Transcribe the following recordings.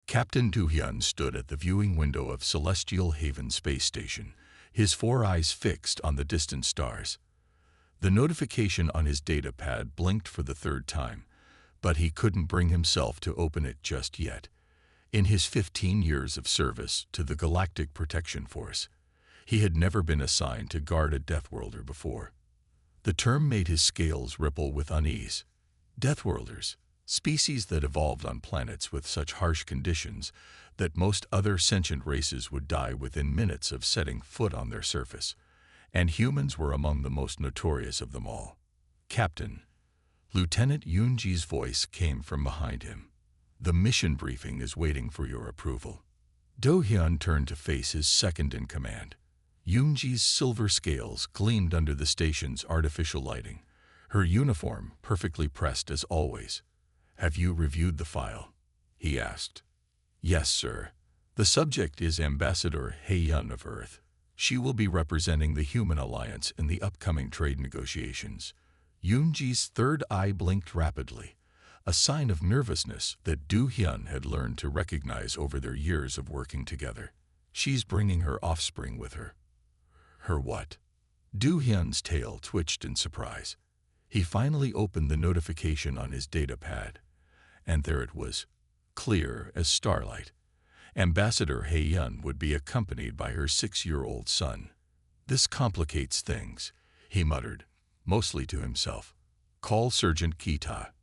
Captain Du-hyun stood at the viewing window of Celestial Haven Space Station, his 4 eyes fixed on the distant stars. The notification on his data pad blinked for the 3rd time, but he couldn't bring himself to open it just yet. In his 15 years of service to the Galactic Protection Force, he had never been assigned to guard a Deathworlder before. The term made his scales ripple with unease. Deathworlders, species that evolved on planets with such harsh conditions that most other sentient races would die within minutes of setting foot on their surface, and humans were among the most notorious of them all. "Captain," Lieutenant Yoon-ji's voice came from behind him. "The mission briefing is waiting for your approval." Do-hyun turned to face his second-in-command. Yoon-ji's silver scales gleamed under the station's artificial lighting, her uniform perfectly pressed as always. "Have you reviewed the file?" he asked. "Yes, sir. The subject is Ambassador Hae-yun of Earth. She will be representing the Human Alliance in the upcoming trade negotiations." Yoon-ji's 3rd eye blinked rapidly, a sign of nervousness that Do-hyun had learned to recognize over their years of working together. "She's bringing her offspring with her." "Her what?" Do-hyun's tail twitched in surprise. He finally opened the notification on his data pad, and there it was, clear as starlight. Ambassador Hae-yun would be accompanied by her 6-year-old son. "This complicates things," he muttered, mostly to himself. "Call Sergeant Kita.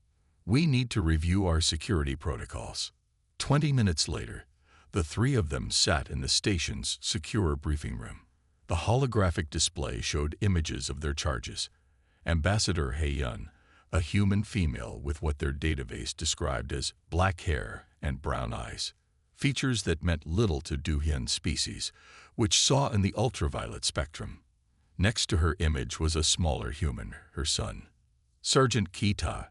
We need to review our security protocols." 20 minutes later, the 3 of them sat in the station's secure briefing room. The holographic display showed images of their charges. Ambassador Hae-yun, a human female with what their database described as black hair and brown eyes, features that meant little to Do-hyun's species, which saw in the ultraviolet spectrum. Next to her image was a smaller human, her son. Sergeant Kita,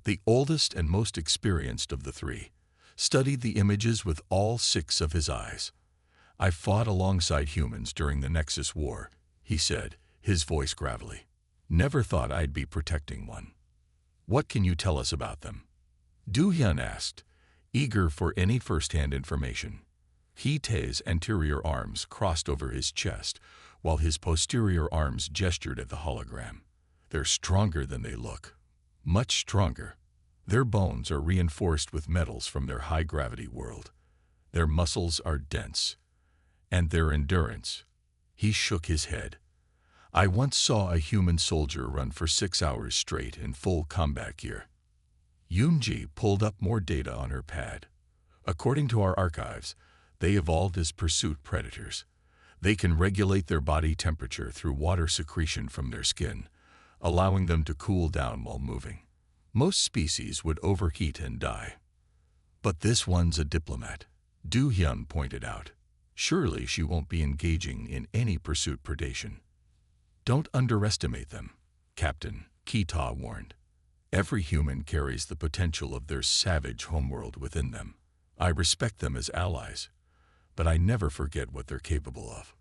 the oldest and most experienced of the 3, studied the images with all 6 of his eyes. "I fought alongside humans during the Nexus War," he said, his voice gravelly. "Never thought I'd be protecting one." "What can you tell us about them?" Do-hyun asked, eager for any first-hand information. Hee-tae's anterior arms crossed over his chest, while his posterior arms gestured at the hologram. "They're stronger than they look. Much stronger. Their bones are reinforced with metals from their high-gravity world. Their muscles are dense. And their endurance." He shook his head. "I once saw a human soldier run for 6 hours straight in full combat gear." Yoon-ji pulled up more data on her pad. "According to our archives, they evolved as pursuit predators. They can regulate their body temperature through water secretion from their skin, allowing them to cool down while moving. Most species would overheat and die. But this one's a diplomat," Do-hyun pointed out. "Surely she won't be engaging in any pursuit predation." "Don't underestimate them," Captain Kita warned. "Every human carries the potential of their savage homeworld within them. I respect them as allies, but I never forget what they're capable of."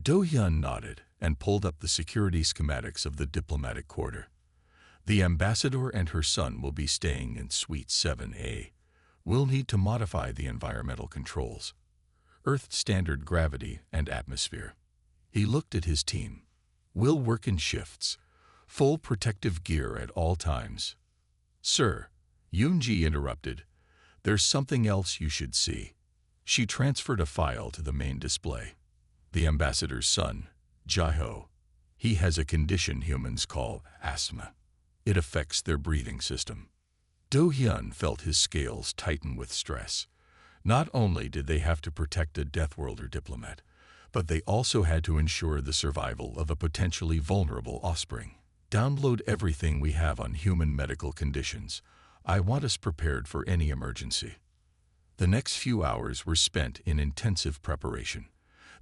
Do-hyun nodded and pulled up the security schematics of the diplomatic quarter. "The ambassador and her son will be staying in Suite 7A. We'll need to modify the environmental controls. Earth standard gravity and atmosphere." He looked at his team. "We'll work in shifts. Full protective gear at all times." "Sir," Yoon-ji interrupted, "there's something else you should see." She transferred a file to the main display. "The ambassador's son, Jae-ho. He has a condition humans call asthma. It affects their breathing system." Do-hyun felt his scales tighten with stress. Not only did they have to protect a Deathworlder diplomat, but they also had to ensure the survival of a potentially vulnerable offspring. "Download everything we have on human medical conditions. I want us prepared for any emergency." The next few hours were spent in intensive preparation.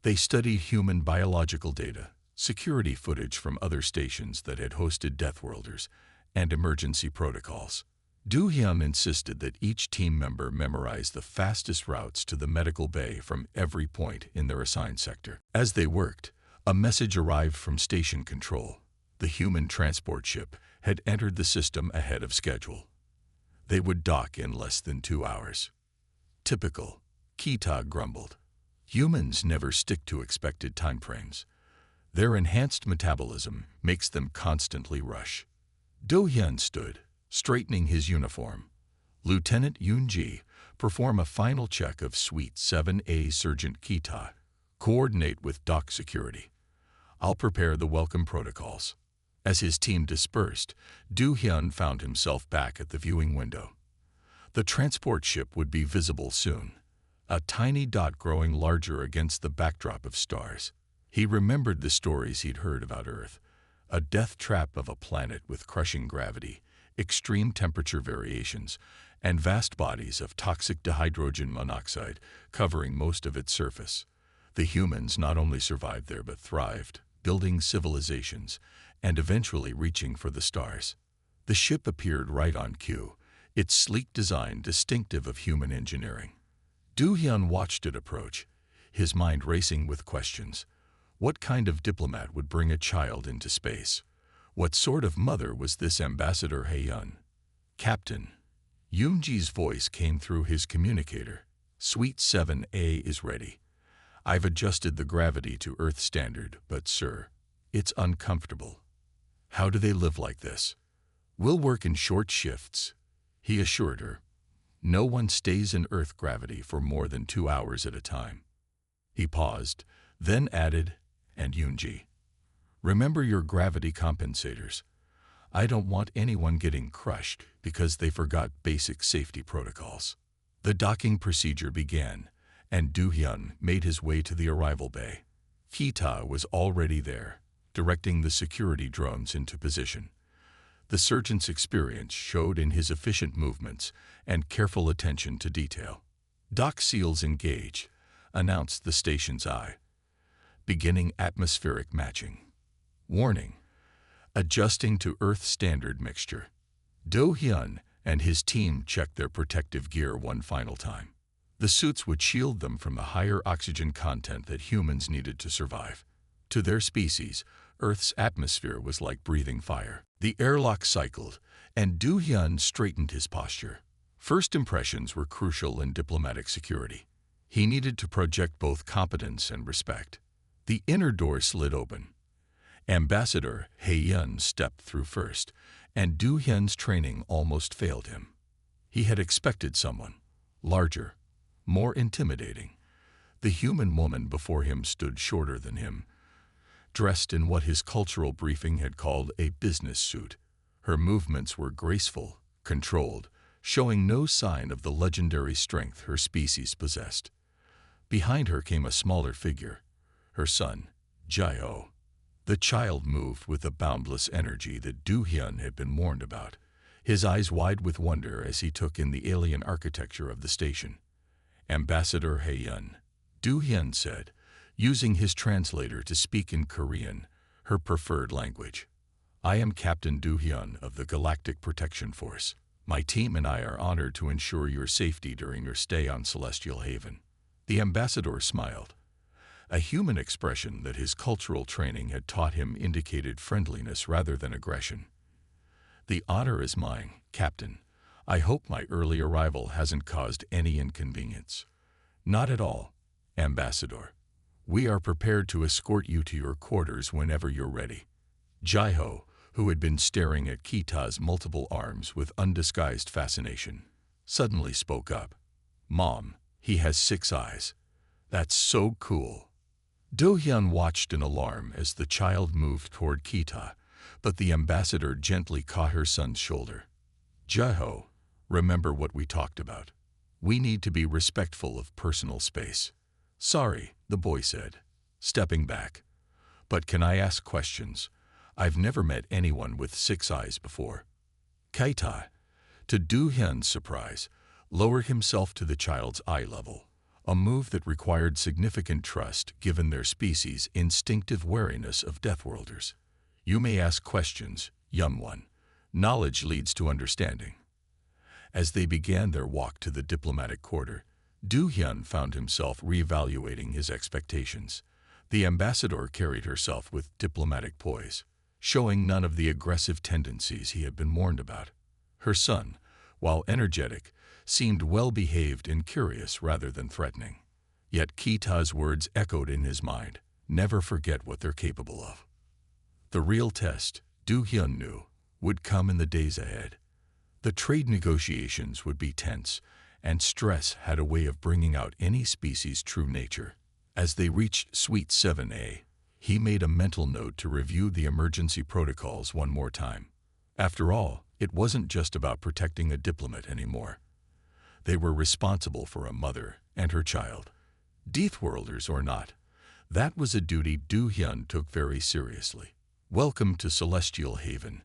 They studied human biological data, security footage from other stations that had hosted Deathworlders, and emergency protocols. Do-hyun insisted that each team member memorize the fastest routes to the medical bay from every point in their assigned sector. As they worked, a message arrived from station control. The human transport ship had entered the system ahead of schedule. They would dock in less than 2 hours. Typical, Kita grumbled. Humans never stick to expected timeframes. Their enhanced metabolism makes them constantly rush. Do-hyun stood, straightening his uniform. Lieutenant Yoon-ji, perform a final check of Suite 7A. Sergeant Kita, coordinate with dock security. I'll prepare the welcome protocols. As his team dispersed, Do-hyun found himself back at the viewing window. The transport ship would be visible soon, a tiny dot growing larger against the backdrop of stars. He remembered the stories he'd heard about Earth, a death trap of a planet with crushing gravity, extreme temperature variations, and vast bodies of toxic dihydrogen monoxide covering most of its surface. The humans not only survived there but thrived, building civilizations, and eventually reaching for the stars. The ship appeared right on cue, its sleek design distinctive of human engineering. Do-hyun watched it approach, his mind racing with questions. What kind of diplomat would bring a child into space? What sort of mother was this Ambassador Hae-yun? Captain, Yoon-ji's voice came through his communicator. Suite 7A is ready. I've adjusted the gravity to Earth standard, but sir, it's uncomfortable. How do they live like this? We'll work in short shifts, he assured her. No one stays in Earth gravity for more than 2 hours at a time. He paused, then added, and Yoon-ji, remember your gravity compensators. I don't want anyone getting crushed because they forgot basic safety protocols. The docking procedure began, and Do-hyun made his way to the arrival bay. Kita was already there, directing the security drones into position. The surgeon's experience showed in his efficient movements and careful attention to detail. Dock seals engage, announced the station's eye. Beginning atmospheric matching. Warning, adjusting to Earth standard mixture. Do-hyun and his team checked their protective gear one final time. The suits would shield them from the higher oxygen content that humans needed to survive. To their species, Earth's atmosphere was like breathing fire. The airlock cycled, and Do-hyun straightened his posture. First impressions were crucial in diplomatic security. He needed to project both competence and respect. The inner door slid open. Ambassador Hae-yun stepped through first, and Do-hyun's training almost failed him. He had expected someone larger, more intimidating. The human woman before him stood shorter than him, dressed in what his cultural briefing had called a business suit. Her movements were graceful, controlled, showing no sign of the legendary strength her species possessed. Behind her came a smaller figure, her son, Jae-ho. The child moved with the boundless energy that Do-hyun had been warned about, his eyes wide with wonder as he took in the alien architecture of the station. Ambassador Hae-yun, Do-hyun said, using his translator to speak in Korean, her preferred language. I am Captain Do-hyun of the Galactic Protection Force. My team and I are honored to ensure your safety during your stay on Celestial Haven. The ambassador smiled. A human expression that his cultural training had taught him indicated friendliness rather than aggression. The honor is mine, Captain. I hope my early arrival hasn't caused any inconvenience. Not at all, Ambassador. We are prepared to escort you to your quarters whenever you're ready. Jae-ho, who had been staring at Kita's multiple arms with undisguised fascination, suddenly spoke up. Mom, he has 6 eyes. That's so cool. Do-hyun watched in alarm as the child moved toward Kita, but the ambassador gently caught her son's shoulder. Jae-ho, remember what we talked about. We need to be respectful of personal space. Sorry, the boy said, stepping back. But can I ask questions? I've never met anyone with 6 eyes before. Kita, to Do-hyun's surprise, lowered himself to the child's eye level, a move that required significant trust given their species' instinctive wariness of Deathworlders. You may ask questions, young one. Knowledge leads to understanding. As they began their walk to the diplomatic quarter, Do-hyun found himself reevaluating his expectations. The ambassador carried herself with diplomatic poise, showing none of the aggressive tendencies he had been warned about. Her son, while energetic, seemed well-behaved and curious rather than threatening. Yet Kita's words echoed in his mind, "Never forget what they're capable of." The real test, Do-hyun knew, would come in the days ahead. The trade negotiations would be tense, and stress had a way of bringing out any species' true nature. As they reached Suite 7A, he made a mental note to review the emergency protocols one more time. After all, it wasn't just about protecting a diplomat anymore. They were responsible for a mother and her child. Deathworlders or not, that was a duty Do-hyun took very seriously. "Welcome to Celestial Haven,"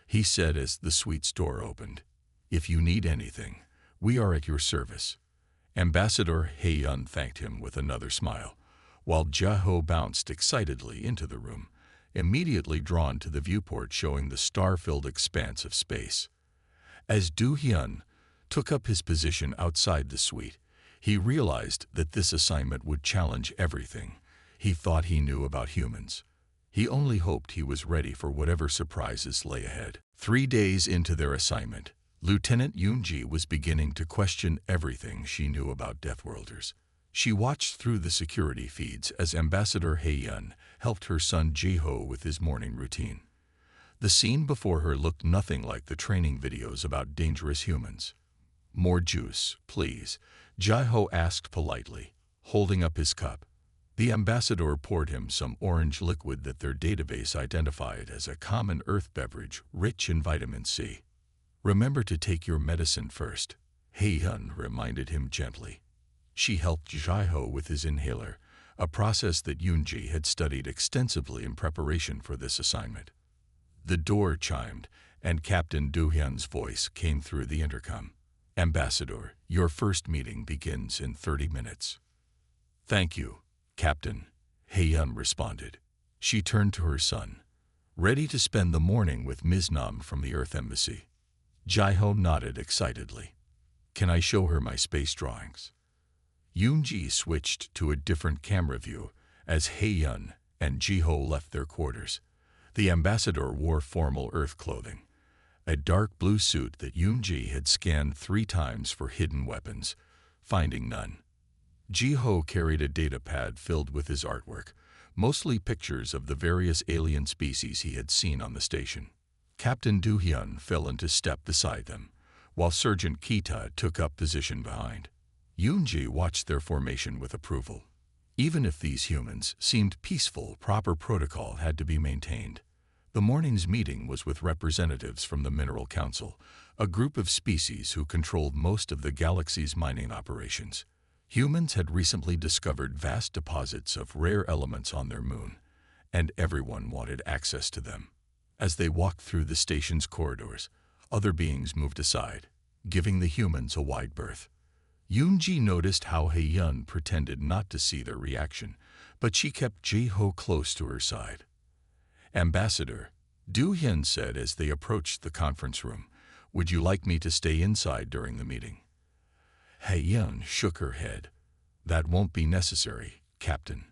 he said as the suite's door opened. "If you need anything, we are at your service." Ambassador Hae-yun thanked him with another smile, while Ja-ho bounced excitedly into the room, immediately drawn to the viewport showing the star-filled expanse of space. As Do-hyun took up his position outside the suite, he realized that this assignment would challenge everything he thought he knew about humans. He only hoped he was ready for whatever surprises lay ahead. 3 days into their assignment, Lieutenant Yoon-ji was beginning to question everything she knew about Deathworlders. She watched through the security feeds as Ambassador Hae-yun helped her son Ji-ho with his morning routine. The scene before her looked nothing like the training videos about dangerous humans. "More juice, please," Ji-ho asked politely, holding up his cup. The ambassador poured him some orange liquid that their database identified as a common earth beverage rich in vitamin C. "Remember to take your medicine first," Hae-yun reminded him gently. She helped Ji-ho with his inhaler, a process that Yoon-ji had studied extensively in preparation for this assignment. The door chimed, and Captain Do-hyun's voice came through the intercom. "Ambassador, your first meeting begins in 30 minutes. "Thank you, Captain," Hae-yun responded. She turned to her son. "Ready to spend the morning with Ms. Nam from the Earth Embassy?" Ji-ho nodded excitedly. "Can I show her my space drawings?" Yoon-ji switched to a different camera view as Hae-yun and Ji-ho left their quarters. The ambassador wore formal Earth clothing, a dark blue suit that Yoon-ji had scanned 3 times for hidden weapons, finding none. Ji-ho carried a data pad filled with his artwork, mostly pictures of the various alien species he had seen on the station. Captain Do-hyun fell into step beside them, while Sergeant Kita took up position behind. Yoon-ji watched their formation with approval. Even if these humans seemed peaceful, proper protocol had to be maintained. The morning's meeting was with representatives from the Mineral Council, a group of species who controlled most of the galaxy's mining operations. Humans had recently discovered vast deposits of rare elements on their moon, and everyone wanted access to them. As they walked through the station's corridors, other beings moved aside, giving the humans a wide berth. Yoon-ji noticed how Hae-yun pretended not to see their reaction, but she kept Ji-ho close to her side. "Ambassador," Do-hyun said as they approached the conference room, "would you like me to stay inside during the meeting?" Hae-yun shook her head. "That won't be necessary, Captain.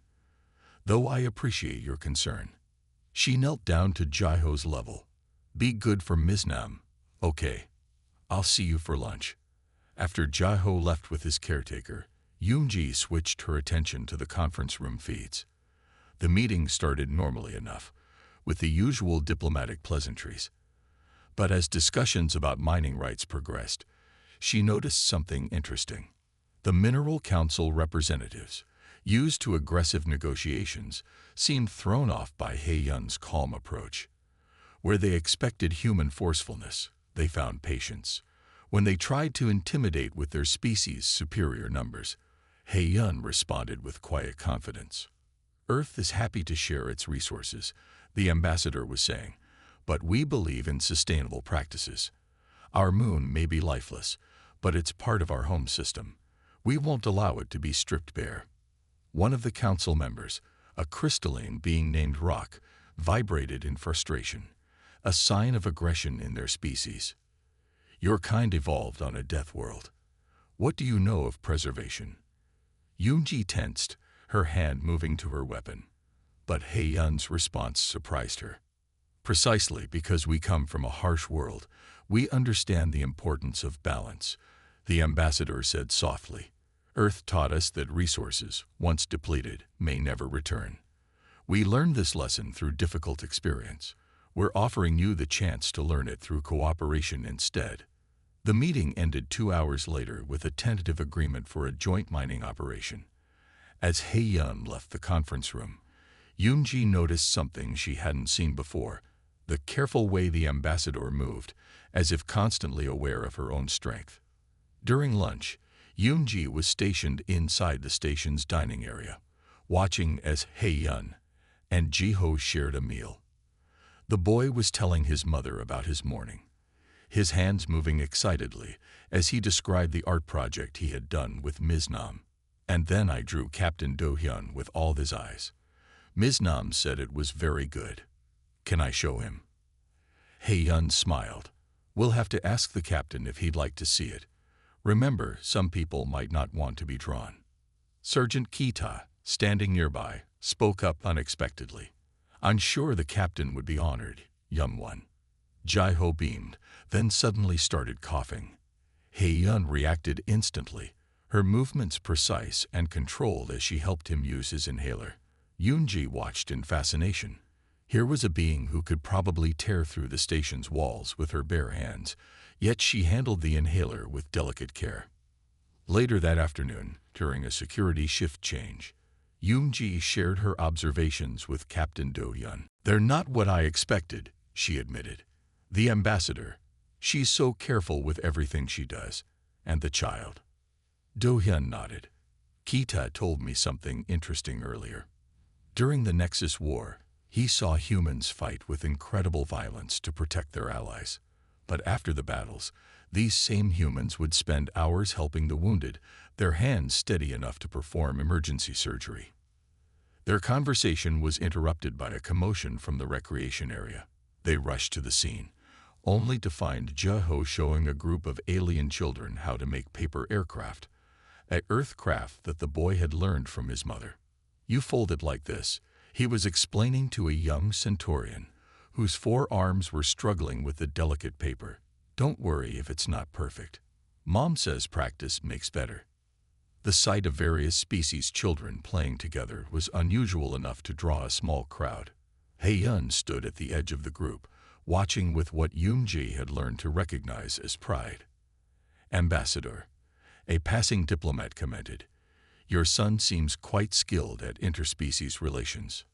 Though I appreciate your concern." She knelt down to Ji-ho's level. "Be good for Ms. Nam, okay? I'll see you for lunch." After Ji-ho left with his caretaker, Yoon-ji switched her attention to the conference room feeds. The meeting started normally enough, with the usual diplomatic pleasantries. But as discussions about mining rights progressed, she noticed something interesting. The Mineral Council representatives, used to aggressive negotiations, seemed thrown off by Hae-yun's calm approach. Where they expected human forcefulness, they found patience. When they tried to intimidate with their species' superior numbers, Hae-yun responded with quiet confidence. "Earth is happy to share its resources," the ambassador was saying, "but we believe in sustainable practices. Our moon may be lifeless, but it's part of our home system. We won't allow it to be stripped bare." One of the council members, a crystalline being named Rock, vibrated in frustration, a sign of aggression in their species. "Your kind evolved on a death world. What do you know of preservation?" Yoon-ji tensed, her hand moving to her weapon. But Hae-yun's response surprised her. Precisely because we come from a harsh world, we understand the importance of balance, the ambassador said softly. Earth taught us that resources, once depleted, may never return. We learned this lesson through difficult experience. We're offering you the chance to learn it through cooperation instead. The meeting ended 2 hours later with a tentative agreement for a joint mining operation. As Hei-yun left the conference room, Yoon-ji noticed something she hadn't seen before, the careful way the ambassador moved, as if constantly aware of her own strength. During lunch, Yoon-ji was stationed inside the station's dining area, watching as Hei-yun and Ji-ho shared a meal. The boy was telling his mother about his morning, his hands moving excitedly as he described the art project he had done with Ms. Nam. And then I drew Captain Do-hyun with all his eyes. Ms. Nam said it was very good. Can I show him? Hei-yun smiled. We'll have to ask the captain if he'd like to see it. Remember, some people might not want to be drawn. Sergeant Kita, standing nearby, spoke up unexpectedly. I'm sure the captain would be honored, young one. Ji-ho beamed, then suddenly started coughing. Hei-yun reacted instantly, her movements precise and controlled as she helped him use his inhaler. Yoon-ji watched in fascination. Here was a being who could probably tear through the station's walls with her bare hands, yet she handled the inhaler with delicate care. Later that afternoon, during a security shift change, Yoon-ji shared her observations with Captain Do-hyun. They're not what I expected, she admitted. The ambassador, she's so careful with everything she does. And the child? Do-hyun nodded. Kita told me something interesting earlier. During the Nexus War, he saw humans fight with incredible violence to protect their allies. But after the battles, these same humans would spend hours helping the wounded, their hands steady enough to perform emergency surgery. Their conversation was interrupted by a commotion from the recreation area. They rushed to the scene, only to find Ji-ho showing a group of alien children how to make paper aircraft, an earth craft that the boy had learned from his mother. You fold it like this, he was explaining to a young Centaurian, whose 4 arms were struggling with the delicate paper. Don't worry if it's not perfect. Mom says practice makes better. The sight of various species children playing together was unusual enough to draw a small crowd. Hei-yun stood at the edge of the group, watching with what Yoon-ji had learned to recognize as pride. Ambassador, a passing diplomat commented, your son seems quite skilled at interspecies relations.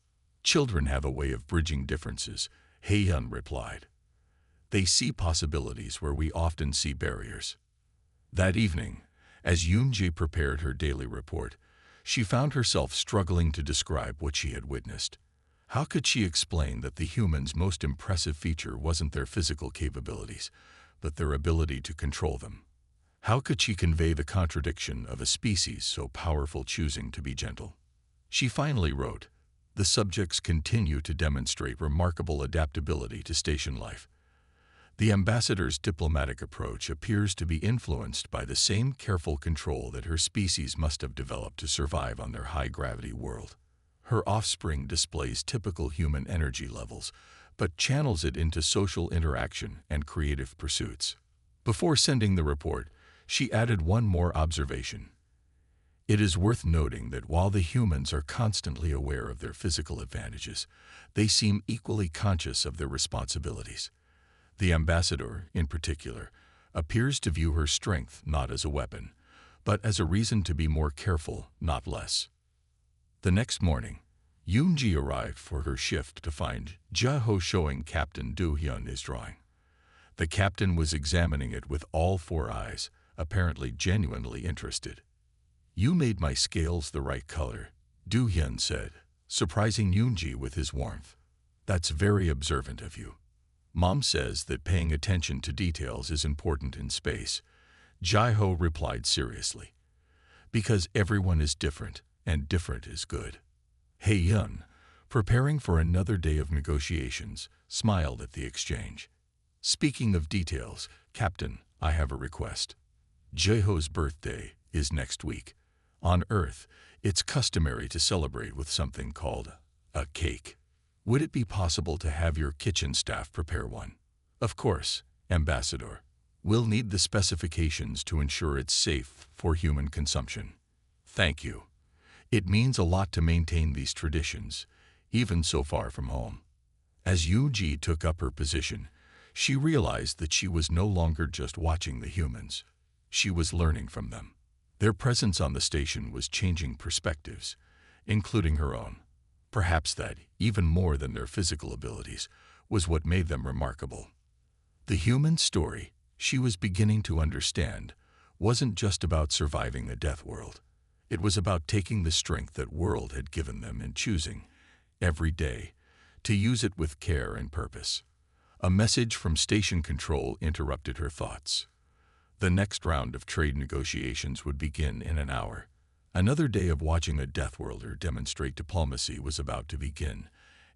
Children have a way of bridging differences, Hei-yun replied. They see possibilities where we often see barriers. That evening, as Yoon-ji prepared her daily report, she found herself struggling to describe what she had witnessed. How could she explain that the humans' most impressive feature wasn't their physical capabilities, but their ability to control them? How could she convey the contradiction of a species so powerful choosing to be gentle? She finally wrote, the subjects continue to demonstrate remarkable adaptability to station life. The ambassador's diplomatic approach appears to be influenced by the same careful control that her species must have developed to survive on their high-gravity world. Her offspring displays typical human energy levels, but channels it into social interaction and creative pursuits. Before sending the report, she added one more observation. It is worth noting that while the humans are constantly aware of their physical advantages, they seem equally conscious of their responsibilities. The ambassador, in particular, appears to view her strength not as a weapon, but as a reason to be more careful, not less. The next morning, Yoon-ji arrived for her shift to find Ji-ho showing Captain Do-hyun his drawing. The captain was examining it with all 4 eyes, apparently genuinely interested. You made my scales the right color, Do-hyun said, surprising Yoon-ji with his warmth. That's very observant of you. Mom says that paying attention to details is important in space, Ji-ho replied seriously. Because everyone is different, and different is good. Hei-yun, preparing for another day of negotiations, smiled at the exchange. Speaking of details, Captain, I have a request. Ji-ho's birthday is next week. On Earth, it's customary to celebrate with something called a cake. Would it be possible to have your kitchen staff prepare one? Of course, Ambassador. We'll need the specifications to ensure it's safe for human consumption. Thank you. It means a lot to maintain these traditions, even so far from home. As Yoonji took up her position, she realized that she was no longer just watching the humans. She was learning from them. Their presence on the station was changing perspectives, including her own. Perhaps that, even more than their physical abilities, was what made them remarkable. The human story, she was beginning to understand, wasn't just about surviving the death world. It was about taking the strength that world had given them and choosing, every day, to use it with care and purpose. A message from station control interrupted her thoughts. The next round of trade negotiations would begin in an hour. Another day of watching a Deathworlder demonstrate diplomacy was about to begin,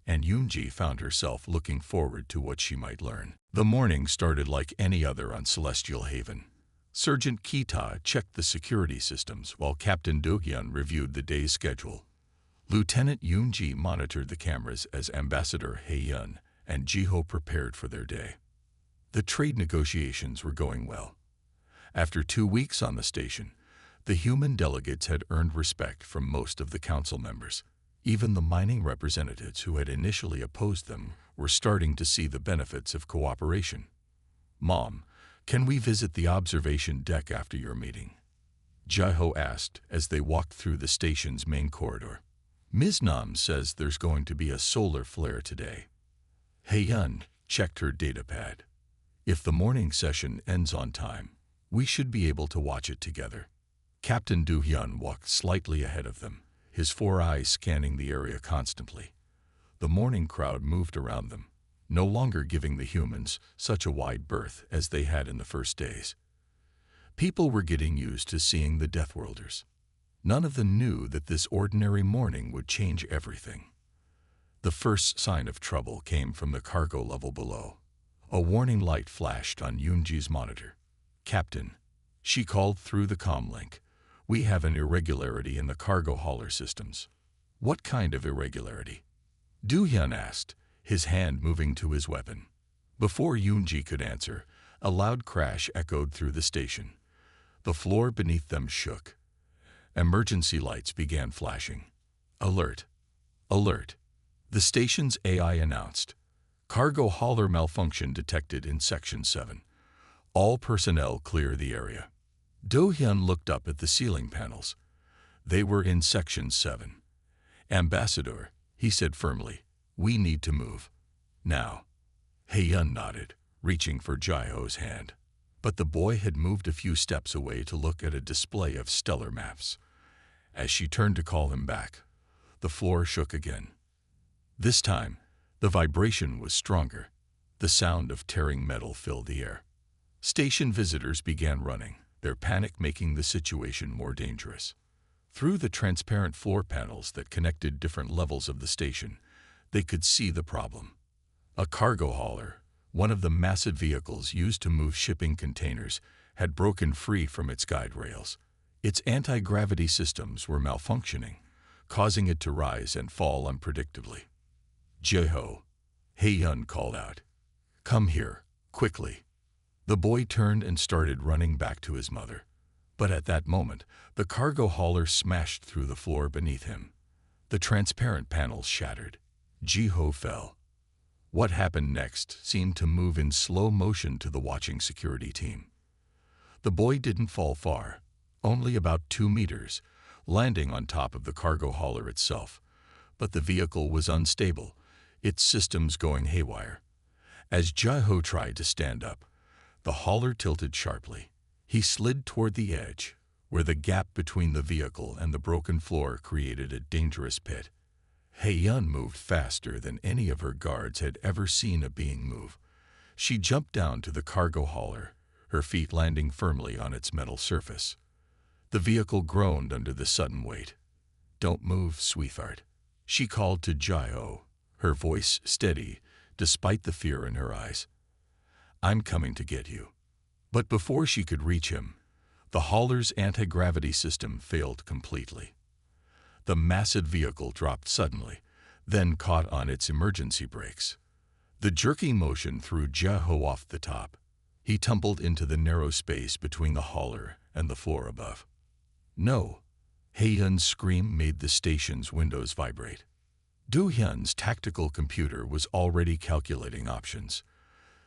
and Yoonji found herself looking forward to what she might learn. The morning started like any other on Celestial Haven. Sergeant Kita checked the security systems while Captain Do-hyun reviewed the day's schedule. Lieutenant Yoonji monitored the cameras as Ambassador Hae-yun and Ji-ho prepared for their day. The trade negotiations were going well. After 2 weeks on the station, the human delegates had earned respect from most of the council members. Even the mining representatives who had initially opposed them were starting to see the benefits of cooperation. "Mom, can we visit the observation deck after your meeting?" Ji-ho asked as they walked through the station's main corridor. "Ms. Nam says there's going to be a solar flare today." Hae-yun checked her datapad. "If the morning session ends on time, we should be able to watch it together." Captain Do-hyun walked slightly ahead of them, his 4 eyes scanning the area constantly. The morning crowd moved around them, no longer giving the humans such a wide berth as they had in the first days. People were getting used to seeing the Deathworlders. None of them knew that this ordinary morning would change everything. The first sign of trouble came from the cargo level below. A warning light flashed on Yoonji's monitor. "Captain," she called through the comm link, "we have an irregularity in the cargo hauler systems." "What kind of irregularity?" Do-hyun asked, his hand moving to his weapon. Before Yoonji could answer, a loud crash echoed through the station. The floor beneath them shook. Emergency lights began flashing. "Alert! Alert!" The station's AI announced. "Cargo hauler malfunction detected in Section 7. All personnel clear the area." Do-hyun looked up at the ceiling panels. They were in Section 7. "Ambassador," he said firmly, "we need to move. Now." Hae-yun nodded, reaching for Ji-ho's hand. But the boy had moved a few steps away to look at a display of stellar maps. As she turned to call him back, the floor shook again. This time, the vibration was stronger. The sound of tearing metal filled the air. Station visitors began running, their panic making the situation more dangerous. Through the transparent floor panels that connected different levels of the station, they could see the problem. A cargo hauler, one of the massive vehicles used to move shipping containers, had broken free from its guide rails. Its anti-gravity systems were malfunctioning, causing it to rise and fall unpredictably. "Ji-ho," Hae-yun called out. "Come here, quickly." The boy turned and started running back to his mother. But at that moment, the cargo hauler smashed through the floor beneath him. The transparent panels shattered. Ji-ho fell. What happened next seemed to move in slow motion to the watching security team. The boy didn't fall far, only about 2 meters, landing on top of the cargo hauler itself. But the vehicle was unstable, its systems going haywire. As Ji-ho tried to stand up, the hauler tilted sharply. He slid toward the edge, where the gap between the vehicle and the broken floor created a dangerous pit. Hae-yun moved faster than any of her guards had ever seen a being move. She jumped down to the cargo hauler, her feet landing firmly on its metal surface. The vehicle groaned under the sudden weight. "Don't move, sweetheart," she called to Ji-ho, her voice steady, despite the fear in her eyes. "I'm coming to get you." But before she could reach him, the hauler's anti-gravity system failed completely. The massive vehicle dropped suddenly, then caught on its emergency brakes. The jerking motion threw Jaho off the top. He tumbled into the narrow space between the hauler and the floor above. No! Hae-Yun's scream made the station's windows vibrate. Do-hyun's tactical computer was already calculating options.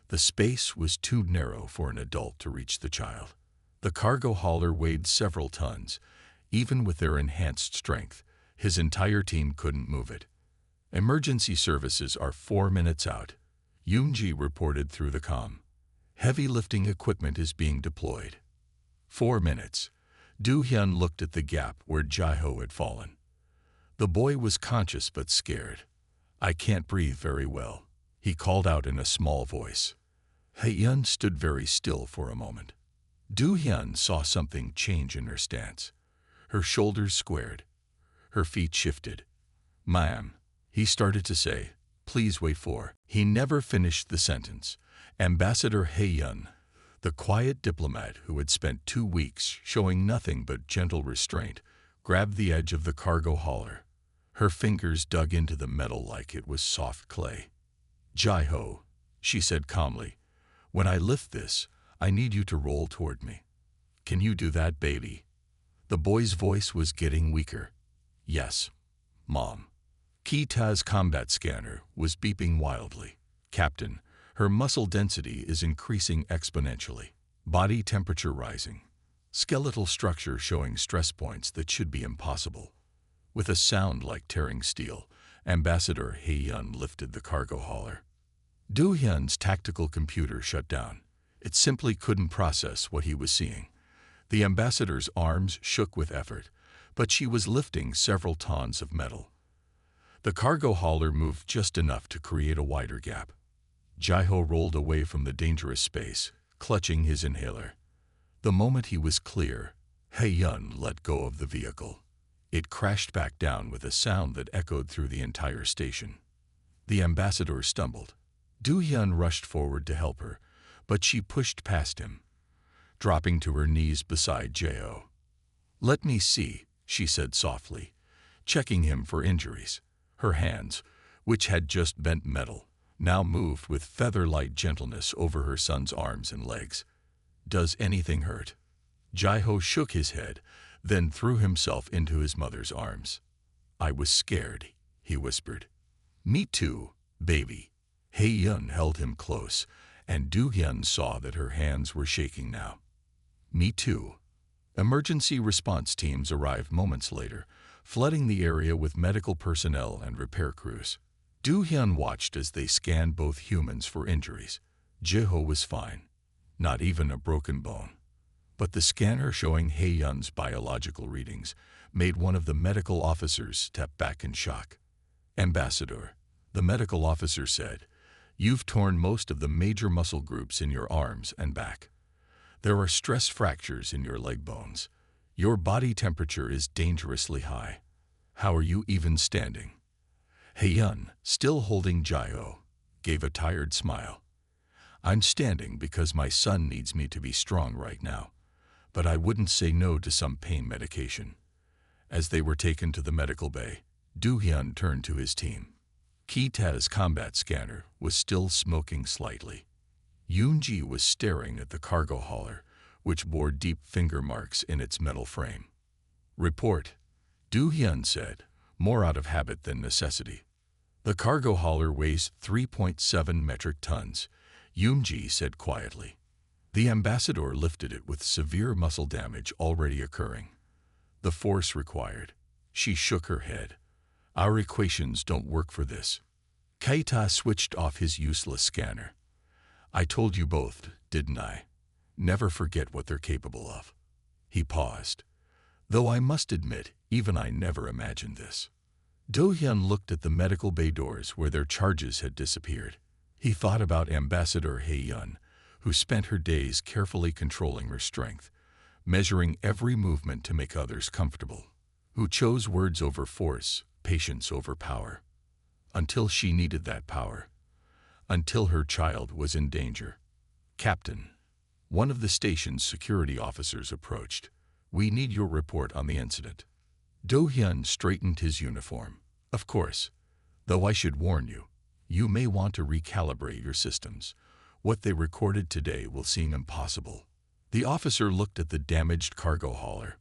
The space was too narrow for an adult to reach the child. The cargo hauler weighed several tons. Even with their enhanced strength, his entire team couldn't move it. Emergency services are 4 minutes out, Yoon-ji reported through the comm. Heavy lifting equipment is being deployed. 4 minutes. Do-hyun looked at the gap where Jae-ho had fallen. The boy was conscious but scared. I can't breathe very well, he called out in a small voice. Hae-Yun stood very still for a moment. Do-hyun saw something change in her stance. Her shoulders squared. Her feet shifted. Ma'am, he started to say, please wait for. He never finished the sentence. Ambassador Hae-Yun, the quiet diplomat who had spent 2 weeks showing nothing but gentle restraint, grabbed the edge of the cargo hauler. Her fingers dug into the metal like it was soft clay. Jae-ho, she said calmly, when I lift this, I need you to roll toward me. Can you do that, baby? The boy's voice was getting weaker. Yes, Mom. Ki-Ta's combat scanner was beeping wildly. Captain, her muscle density is increasing exponentially. Body temperature rising. Skeletal structure showing stress points that should be impossible. With a sound like tearing steel, Ambassador Hae-Yun lifted the cargo hauler. Do-hyun's tactical computer shut down. It simply couldn't process what he was seeing. The ambassador's arms shook with effort, but she was lifting several tons of metal. The cargo hauler moved just enough to create a wider gap. Jae-ho rolled away from the dangerous space, clutching his inhaler. The moment he was clear, Hae-Yun let go of the vehicle. It crashed back down with a sound that echoed through the entire station. The ambassador stumbled. Do-hyun rushed forward to help her, but she pushed past him, dropping to her knees beside Jae-ho. Let me see, she said softly, checking him for injuries. Her hands, which had just bent metal, now moved with feather-light gentleness over her son's arms and legs. Does anything hurt? Jae-ho shook his head, then threw himself into his mother's arms. I was scared, he whispered. Me too, baby. Hae-Yun held him close, and Do-hyun saw that her hands were shaking now. Me too. Emergency response teams arrived moments later, flooding the area with medical personnel and repair crews. Do-hyun watched as they scanned both humans for injuries. Jae-ho was fine, not even a broken bone. But the scanner showing Hae-Yun's biological readings made one of the medical officers step back in shock. Ambassador, the medical officer said, you've torn most of the major muscle groups in your arms and back. There are stress fractures in your leg bones. Your body temperature is dangerously high. How are you even standing? Hae-Yun, still holding Jae-ho, gave a tired smile. I'm standing because my son needs me to be strong right now, but I wouldn't say no to some pain medication. As they were taken to the medical bay, Do-hyun turned to his team. Ki-Ta's combat scanner was still smoking slightly. Yoon-ji was staring at the cargo hauler, which bore deep finger marks in its metal frame. Report, Do-hyun said, more out of habit than necessity. The cargo hauler weighs 3.7 metric tons, Yoon-ji said quietly. The ambassador lifted it with severe muscle damage already occurring. The force required. She shook her head. Our equations don't work for this. Ki-Ta switched off his useless scanner. I told you both, didn't I? Never forget what they're capable of. He paused. Though I must admit, even I never imagined this. Do-hyun looked at the medical bay doors where their charges had disappeared. He thought about Ambassador Hae-Yun, who spent her days carefully controlling her strength, measuring every movement to make others comfortable, who chose words over force, patience over power, until she needed that power, until her child was in danger. Captain, one of the station's security officers approached. We need your report on the incident. Do-hyun straightened his uniform. Of course. Though I should warn you, you may want to recalibrate your systems. What they recorded today will seem impossible. The officer looked at the damaged cargo hauler.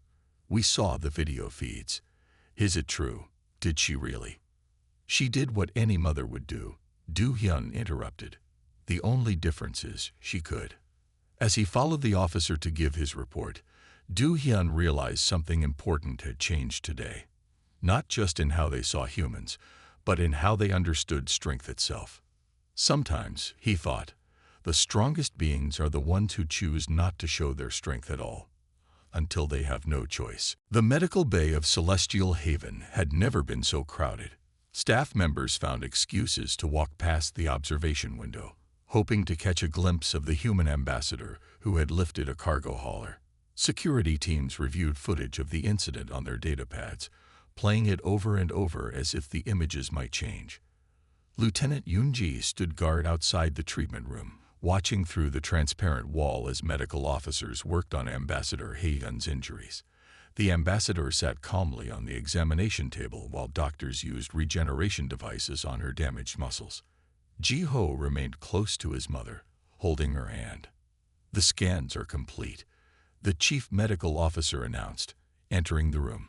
We saw the video feeds. Is it true? Did she really? She did what any mother would do, Do-hyun interrupted. The only difference is she could. As he followed the officer to give his report, Do-hyun realized something important had changed today. Not just in how they saw humans, but in how they understood strength itself. Sometimes, he thought, the strongest beings are the ones who choose not to show their strength at all, until they have no choice. The medical bay of Celestial Haven had never been so crowded. Staff members found excuses to walk past the observation window, hoping to catch a glimpse of the human ambassador who had lifted a cargo hauler. Security teams reviewed footage of the incident on their datapads, playing it over and over as if the images might change. Lieutenant Yoon-ji stood guard outside the treatment room, watching through the transparent wall as medical officers worked on Ambassador Hae-yun's injuries. The ambassador sat calmly on the examination table while doctors used regeneration devices on her damaged muscles. Ji-ho remained close to his mother, holding her hand. "The scans are complete," the chief medical officer announced, entering the room.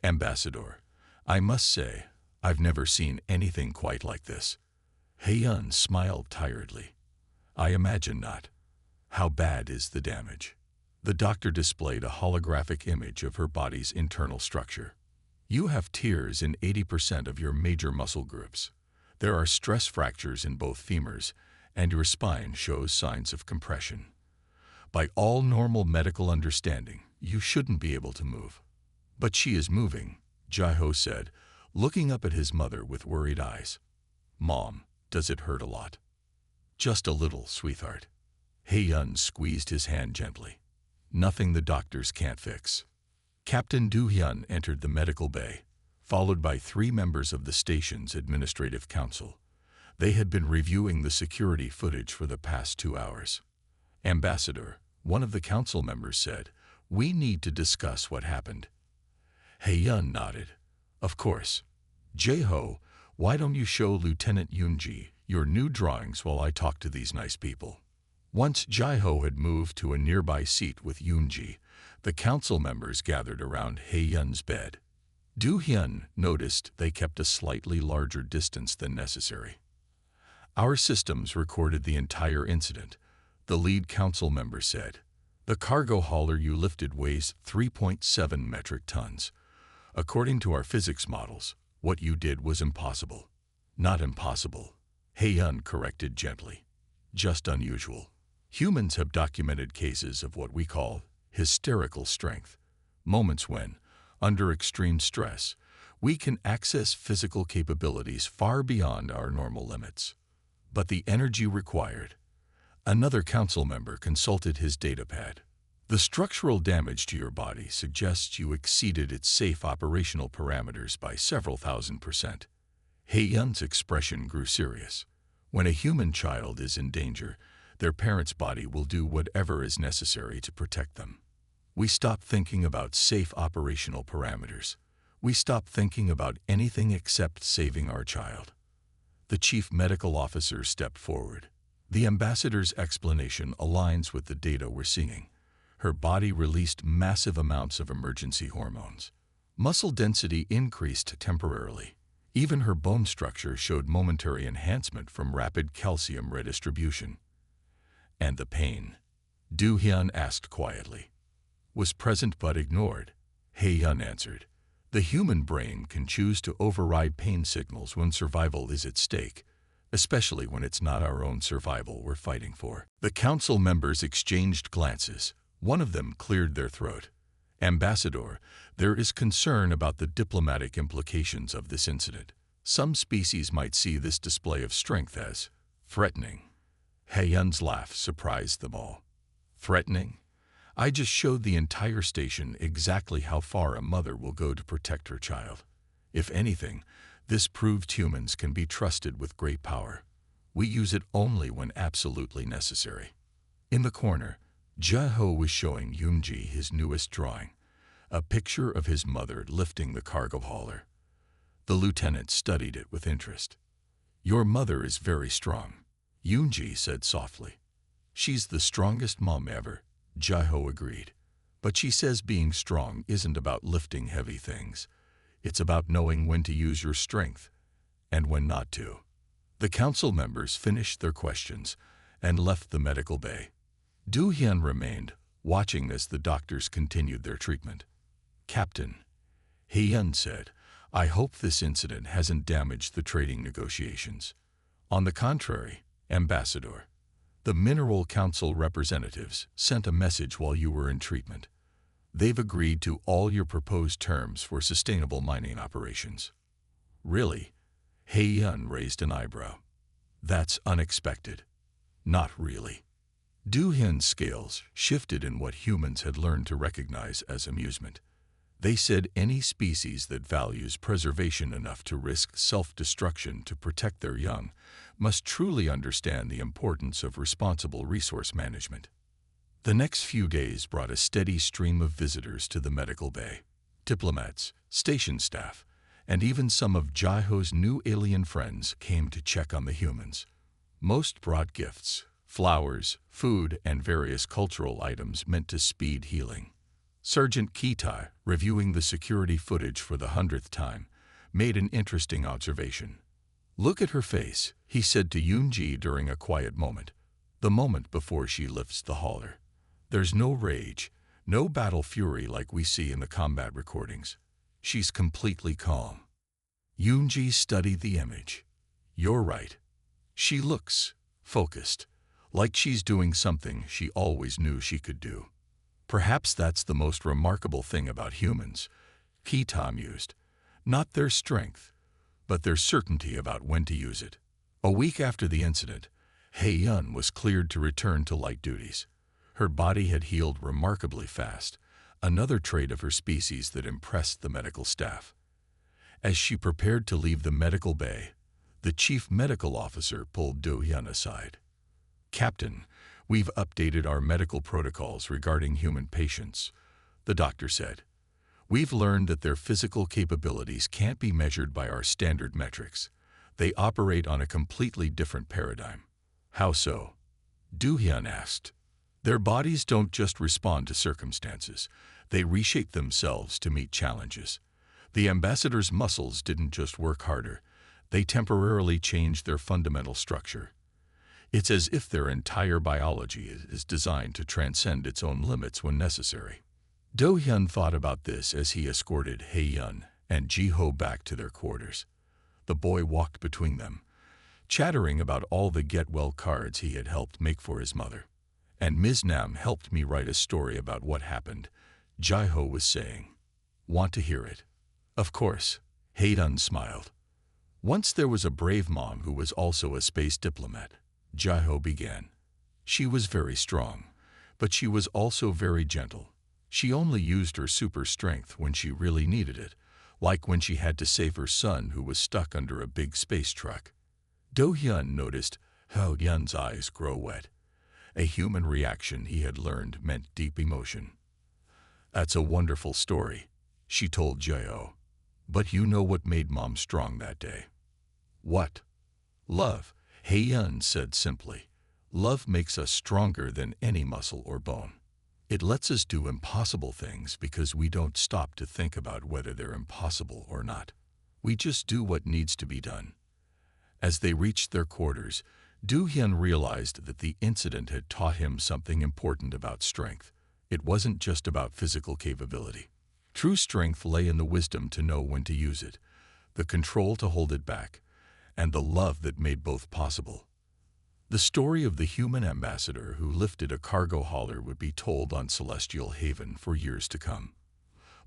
"Ambassador, I must say, I've never seen anything quite like this." Hae-yun smiled tiredly. "I imagine not. How bad is the damage?" The doctor displayed a holographic image of her body's internal structure. "You have tears in 80% of your major muscle groups. There are stress fractures in both femurs, and your spine shows signs of compression. By all normal medical understanding, you shouldn't be able to move." "But she is moving," Ji-ho said, looking up at his mother with worried eyes. "Mom, does it hurt a lot?" "Just a little, sweetheart." Hae-yun squeezed his hand gently. "Nothing the doctors can't fix." Captain Do-hyun entered the medical bay, followed by 3 members of the station's administrative council. They had been reviewing the security footage for the past 2 hours. "Ambassador," one of the council members said, "we need to discuss what happened." Hae-yun nodded. "Of course. Ji-ho, why don't you show Lieutenant Yoon-ji your new drawings while I talk to these nice people?" Once Ji-ho had moved to a nearby seat with Yoon-ji, the council members gathered around Hae-yun's bed. Do-hyun noticed they kept a slightly larger distance than necessary. "Our systems recorded the entire incident," the lead council member said. "The cargo hauler you lifted weighs 3.7 metric tons. According to our physics models, what you did was impossible." "Not impossible," Hae-yun corrected gently. "Just unusual. Humans have documented cases of what we call hysterical strength, moments when, under extreme stress, we can access physical capabilities far beyond our normal limits. But the energy required..." Another council member consulted his datapad. "The structural damage to your body suggests you exceeded its safe operational parameters by several thousand%. Hae-yun's expression grew serious. When a human child is in danger, their parent's body will do whatever is necessary to protect them. We stop thinking about safe operational parameters. We stop thinking about anything except saving our child." The chief medical officer stepped forward. "The ambassador's explanation aligns with the data we're seeing. Her body released massive amounts of emergency hormones. Muscle density increased temporarily. Even her bone structure showed momentary enhancement from rapid calcium redistribution." "And the pain?" Do-hyun asked quietly. "Was present but ignored," Hae-yun answered. "The human brain can choose to override pain signals when survival is at stake, especially when it's not our own survival we're fighting for." The council members exchanged glances. One of them cleared their throat. "Ambassador, there is concern about the diplomatic implications of this incident. Some species might see this display of strength as threatening." Hae-yun's laugh surprised them all. "Threatening? I just showed the entire station exactly how far a mother will go to protect her child. If anything, this proved humans can be trusted with great power. We use it only when absolutely necessary." In the corner, Ji-ho was showing Yoon-ji his newest drawing, a picture of his mother lifting the cargo hauler. The lieutenant studied it with interest. "Your mother is very strong," Yoonji said softly. "She's the strongest mom ever," Jaiho agreed. "But she says being strong isn't about lifting heavy things. It's about knowing when to use your strength and when not to." The council members finished their questions and left the medical bay. Do-hyun remained, watching as the doctors continued their treatment. "Captain," Hyun said, "I hope this incident hasn't damaged the trading negotiations." "On the contrary, Ambassador. The Mineral Council representatives sent a message while you were in treatment. They've agreed to all your proposed terms for sustainable mining operations." "Really?" Hyun raised an eyebrow. "That's unexpected." "Not really." Do-hyun's scales shifted in what humans had learned to recognize as amusement. They said any species that values preservation enough to risk self-destruction to protect their young must truly understand the importance of responsible resource management. The next few days brought a steady stream of visitors to the medical bay. Diplomats, station staff, and even some of Jaiho's new alien friends came to check on the humans. Most brought gifts, flowers, food, and various cultural items meant to speed healing. Sergeant Kitai, reviewing the security footage for the 100th time, made an interesting observation. "Look at her face," he said to Yoonji during a quiet moment, the moment before she lifts the hauler. "There's no rage, no battle fury like we see in the combat recordings. She's completely calm." Yoonji studied the image. "You're right. She looks focused, like she's doing something she always knew she could do." "Perhaps that's the most remarkable thing about humans," Kita mused. "Not their strength, but their certainty about when to use it." A week after the incident, Hyun was cleared to return to light duties. Her body had healed remarkably fast, another trait of her species that impressed the medical staff. As she prepared to leave the medical bay, the chief medical officer pulled Do-hyun aside. "Captain, we've updated our medical protocols regarding human patients," the doctor said. "We've learned that their physical capabilities can't be measured by our standard metrics. They operate on a completely different paradigm." "How so?" Do-hyun asked. "Their bodies don't just respond to circumstances. They reshape themselves to meet challenges. The ambassador's muscles didn't just work harder. They temporarily changed their fundamental structure. It's as if their entire biology is designed to transcend its own limits when necessary." Do-hyun thought about this as he escorted Hyun and Ji-ho back to their quarters. The boy walked between them, chattering about all the get-well cards he had helped make for his mother. "And Ms. Nam helped me write a story about what happened," Ji-ho was saying. "Want to hear it?" "Of course," Hyun smiled. "Once there was a brave mom who was also a space diplomat," Ji-ho began. "She was very strong, but she was also very gentle. She only used her super strength when she really needed it, like when she had to save her son who was stuck under a big space truck." Do-hyun noticed Hyun's eyes grow wet. A human reaction he had learned meant deep emotion. "That's a wonderful story," she told Ji-ho. "But you know what made Mom strong that day?" "What?" "Love," Hyun said simply. "Love makes us stronger than any muscle or bone. It lets us do impossible things because we don't stop to think about whether they're impossible or not. We just do what needs to be done." As they reached their quarters, Do-hyun realized that the incident had taught him something important about strength. It wasn't just about physical capability. True strength lay in the wisdom to know when to use it, the control to hold it back, and the love that made both possible. The story of the human ambassador who lifted a cargo hauler would be told on Celestial Haven for years to come.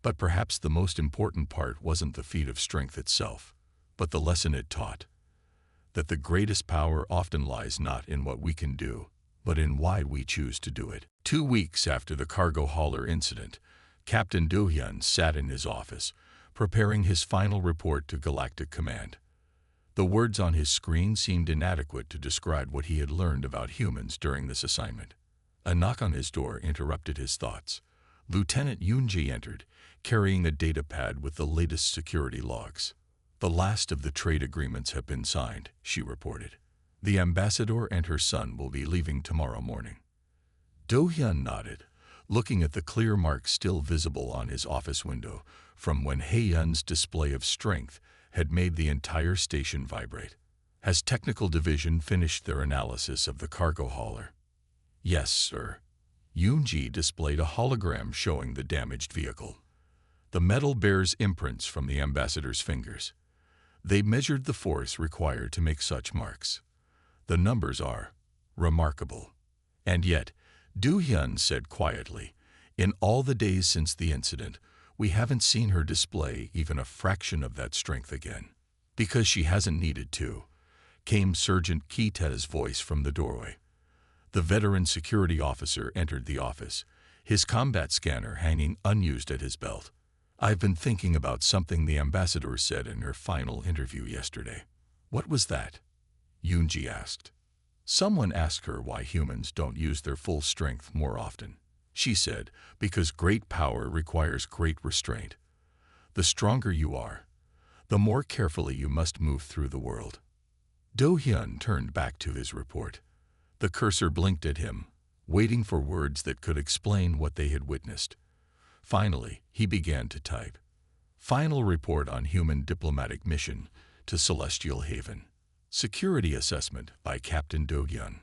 But perhaps the most important part wasn't the feat of strength itself, but the lesson it taught. That the greatest power often lies not in what we can do, but in why we choose to do it. 2 weeks after the cargo hauler incident, Captain Do-hyun sat in his office, preparing his final report to Galactic Command. The words on his screen seemed inadequate to describe what he had learned about humans during this assignment. A knock on his door interrupted his thoughts. Lieutenant Yoonji entered, carrying a data pad with the latest security logs. The last of the trade agreements have been signed, she reported. The ambassador and her son will be leaving tomorrow morning. Do-hyun nodded, looking at the clear marks still visible on his office window from when Hae-yun's display of strength had made the entire station vibrate. Has Technical Division finished their analysis of the cargo hauler? Yes, sir. Yoon-ji displayed a hologram showing the damaged vehicle. The metal bears imprints from the ambassador's fingers. They measured the force required to make such marks. The numbers are remarkable. And yet, Do-hyun said quietly, in all the days since the incident, we haven't seen her display even a fraction of that strength again. Because she hasn't needed to, came Sergeant Kita's voice from the doorway. The veteran security officer entered the office, his combat scanner hanging unused at his belt. I've been thinking about something the ambassador said in her final interview yesterday. What was that? Yoon-ji asked. Someone asked her why humans don't use their full strength more often. She said, because great power requires great restraint. The stronger you are, the more carefully you must move through the world. Do-hyun turned back to his report. The cursor blinked at him, waiting for words that could explain what they had witnessed. Finally, he began to type. Final report on human diplomatic mission to Celestial Haven. Security assessment by Captain Do-hyun.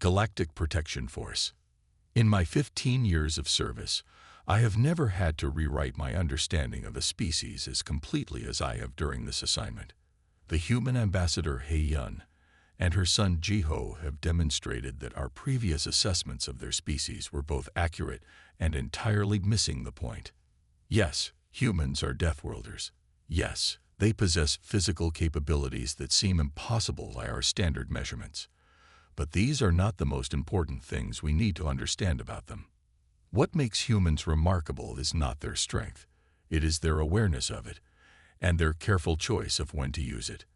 Galactic Protection Force. In my 15 years of service, I have never had to rewrite my understanding of a species as completely as I have during this assignment. The human ambassador Hae-yun and her son Ji-ho have demonstrated that our previous assessments of their species were both accurate and entirely missing the point. Yes, humans are Deathworlders. Yes, they possess physical capabilities that seem impossible by our standard measurements. But these are not the most important things we need to understand about them. What makes humans remarkable is not their strength. It is their awareness of it, and their careful choice of when to use it.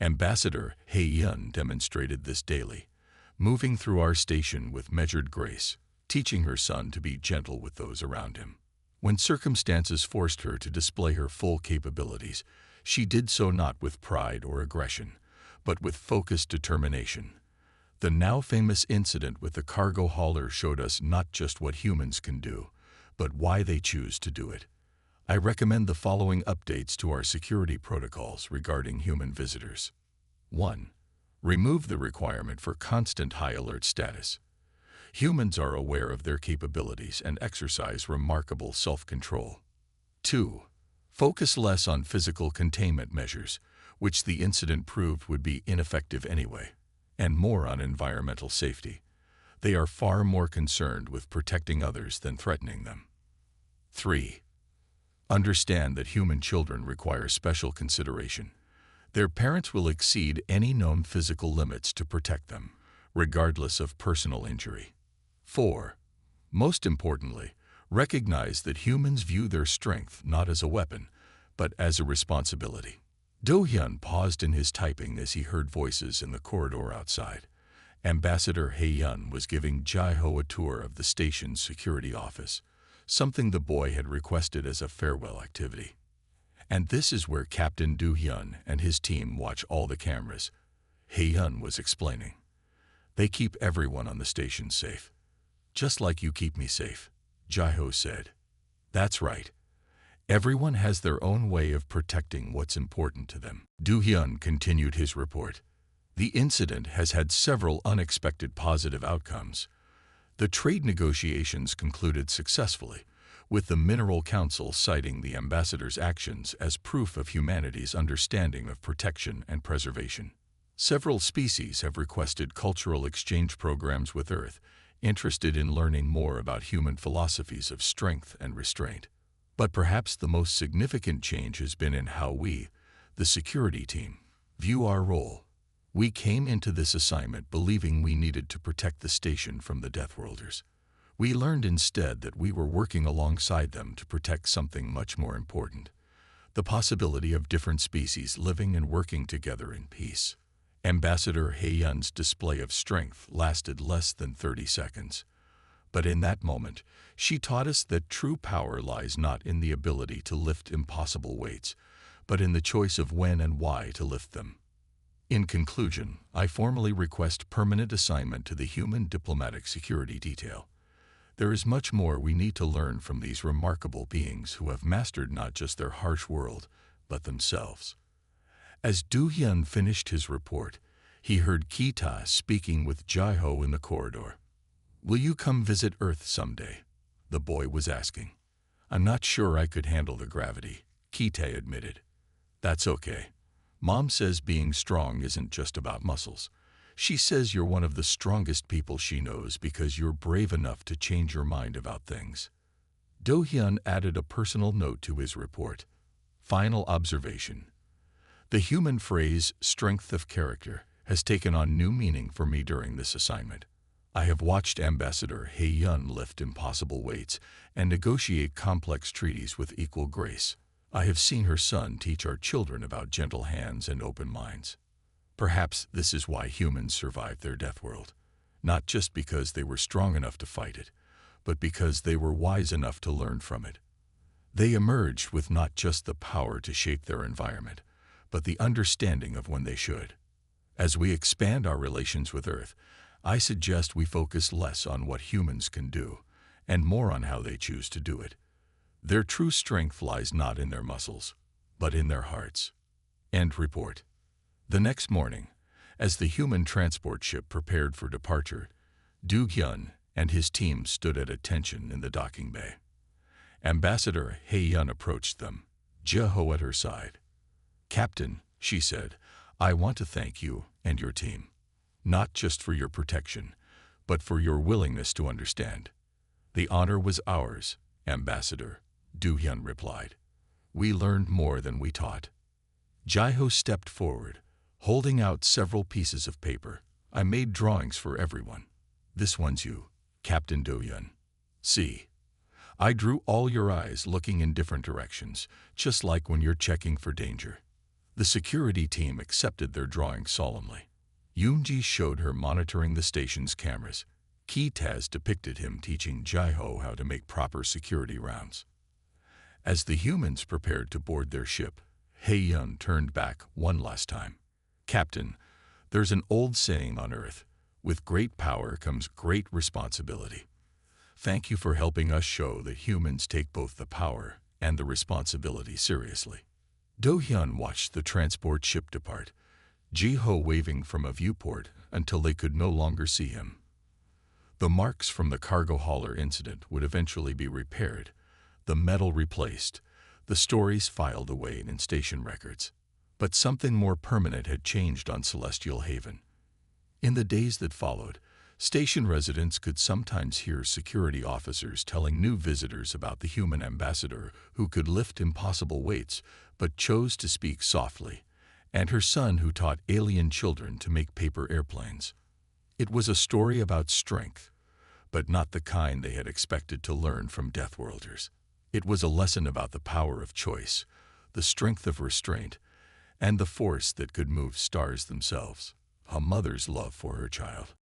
Ambassador Hae-yun demonstrated this daily, moving through our station with measured grace, teaching her son to be gentle with those around him. When circumstances forced her to display her full capabilities, she did so not with pride or aggression, but with focused determination. The now famous incident with the cargo hauler showed us not just what humans can do, but why they choose to do it. I recommend the following updates to our security protocols regarding human visitors. 1. Remove the requirement for constant high alert status. Humans are aware of their capabilities and exercise remarkable self-control. 2. Focus less on physical containment measures, which the incident proved would be ineffective anyway, and more on environmental safety. They are far more concerned with protecting others than threatening them. 3. Understand that human children require special consideration. Their parents will exceed any known physical limits to protect them, regardless of personal injury. 4. Most importantly, recognize that humans view their strength not as a weapon, but as a responsibility. Do-hyun paused in his typing as he heard voices in the corridor outside. Ambassador Hae-yun was giving Ji-ho a tour of the station's security office, something the boy had requested as a farewell activity. And this is where Captain Do-hyun and his team watch all the cameras, Hae-yun was explaining. They keep everyone on the station safe. Just like you keep me safe, Ji-ho said. That's right. Everyone has their own way of protecting what's important to them. Do-hyun continued his report. The incident has had several unexpected positive outcomes. The trade negotiations concluded successfully, with the Mineral Council citing the ambassador's actions as proof of humanity's understanding of protection and preservation. Several species have requested cultural exchange programs with Earth, interested in learning more about human philosophies of strength and restraint. But perhaps the most significant change has been in how we, the security team, view our role. We came into this assignment believing we needed to protect the station from the Deathworlders. We learned instead that we were working alongside them to protect something much more important, the possibility of different species living and working together in peace. Ambassador Hae-yun's display of strength lasted less than 30 seconds. But in that moment, she taught us that true power lies not in the ability to lift impossible weights, but in the choice of when and why to lift them. In conclusion, I formally request permanent assignment to the Human Diplomatic Security Detail. There is much more we need to learn from these remarkable beings who have mastered not just their harsh world, but themselves. As Do-hyun finished his report, he heard Ki-ta speaking with Jae-ho in the corridor. "Will you come visit Earth someday?" the boy was asking. "I'm not sure I could handle the gravity," Ki-ta admitted. "That's okay. Mom says being strong isn't just about muscles. She says you're one of the strongest people she knows because you're brave enough to change your mind about things." Do-hyun added a personal note to his report. Final observation. The human phrase, strength of character, has taken on new meaning for me during this assignment. I have watched Ambassador Hae-yun lift impossible weights and negotiate complex treaties with equal grace. I have seen her son teach our children about gentle hands and open minds. Perhaps this is why humans survived their death world. Not just because they were strong enough to fight it, but because they were wise enough to learn from it. They emerged with not just the power to shape their environment, but the understanding of when they should. As we expand our relations with Earth, I suggest we focus less on what humans can do, and more on how they choose to do it. Their true strength lies not in their muscles, but in their hearts. End report. The next morning, as the human transport ship prepared for departure, Do-hyun and his team stood at attention in the docking bay. Ambassador Hae-yun approached them, Jae-ho at her side. "Captain," she said, "I want to thank you and your team. Not just for your protection, but for your willingness to understand." "The honor was ours, Ambassador," Do-hyun replied. "We learned more than we taught." Jae-ho stepped forward, holding out several pieces of paper. "I made drawings for everyone. This one's you, Captain Do-hyun. See? I drew all your eyes looking in different directions, just like when you're checking for danger." The security team accepted their drawings solemnly. Yoonji showed her monitoring the station's cameras. Ki-ta depicted him teaching Jae-ho how to make proper security rounds. As the humans prepared to board their ship, Hae-yun turned back one last time. "Captain, there's an old saying on Earth, with great power comes great responsibility. Thank you for helping us show that humans take both the power and the responsibility seriously." Do-hyun watched the transport ship depart, Jae-ho waving from a viewport until they could no longer see him. The marks from the cargo hauler incident would eventually be repaired, the metal replaced, the stories filed away in station records. But something more permanent had changed on Celestial Haven. In the days that followed, station residents could sometimes hear security officers telling new visitors about the human ambassador who could lift impossible weights but chose to speak softly, and her son who taught alien children to make paper airplanes. It was a story about strength, but not the kind they had expected to learn from Deathworlders. It was a lesson about the power of choice, the strength of restraint, and the force that could move stars themselves. A mother's love for her child.